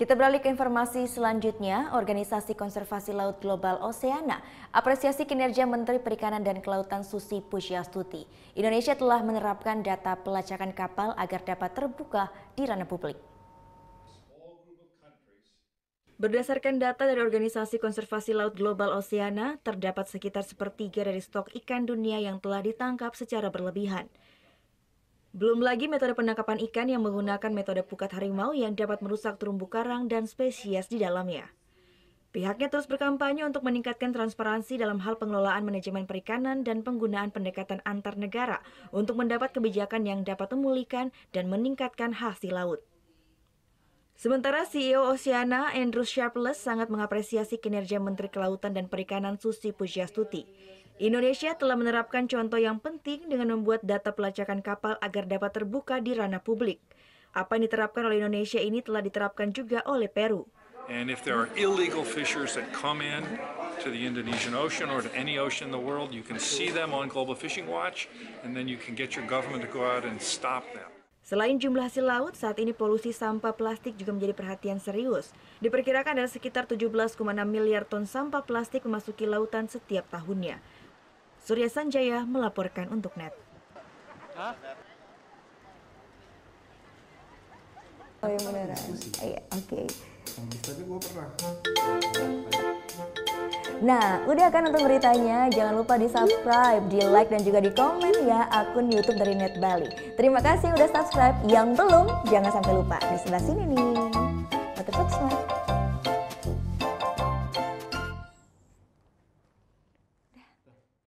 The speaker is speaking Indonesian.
Kita beralih ke informasi selanjutnya. Organisasi Konservasi Laut Global Oceana apresiasi kinerja Menteri Perikanan dan Kelautan Susi Pujiastuti. Indonesia telah menerapkan data pelacakan kapal agar dapat terbuka di ranah publik. Berdasarkan data dari Organisasi Konservasi Laut Global Oceana, terdapat sekitar sepertiga dari stok ikan dunia yang telah ditangkap secara berlebihan. Belum lagi metode penangkapan ikan yang menggunakan metode pukat harimau yang dapat merusak terumbu karang dan spesies di dalamnya. Pihaknya terus berkampanye untuk meningkatkan transparansi dalam hal pengelolaan manajemen perikanan dan penggunaan pendekatan antar negara untuk mendapat kebijakan yang dapat memulihkan dan meningkatkan hasil laut. Sementara CEO Oceana, Andrew Sharpless, sangat mengapresiasi kinerja Menteri Kelautan dan Perikanan Susi Pujiastuti. Indonesia telah menerapkan contoh yang penting dengan membuat data pelacakan kapal agar dapat terbuka di ranah publik. Apa yang diterapkan oleh Indonesia ini telah diterapkan juga oleh Peru. And if there are illegal fishers that come in to the Indonesian Ocean or to any ocean in the world, you can see them on Global Fishing Watch, and then you can get your government to go out and stop them. Selain jumlah hasil laut, saat ini polusi sampah plastik juga menjadi perhatian serius. Diperkirakan ada sekitar 17,6 miliar ton sampah plastik memasuki lautan setiap tahunnya. Surya Sanjaya melaporkan untuk NET. Oh yang beneran? Iya, oke. Tapi gue pernah. Nah, udah kan untuk beritanya? Jangan lupa di subscribe, di like, dan juga di komen ya akun YouTube dari Net Bali. Terima kasih udah subscribe. Yang belum, jangan sampai lupa. Di sebelah sini nih. Mantap,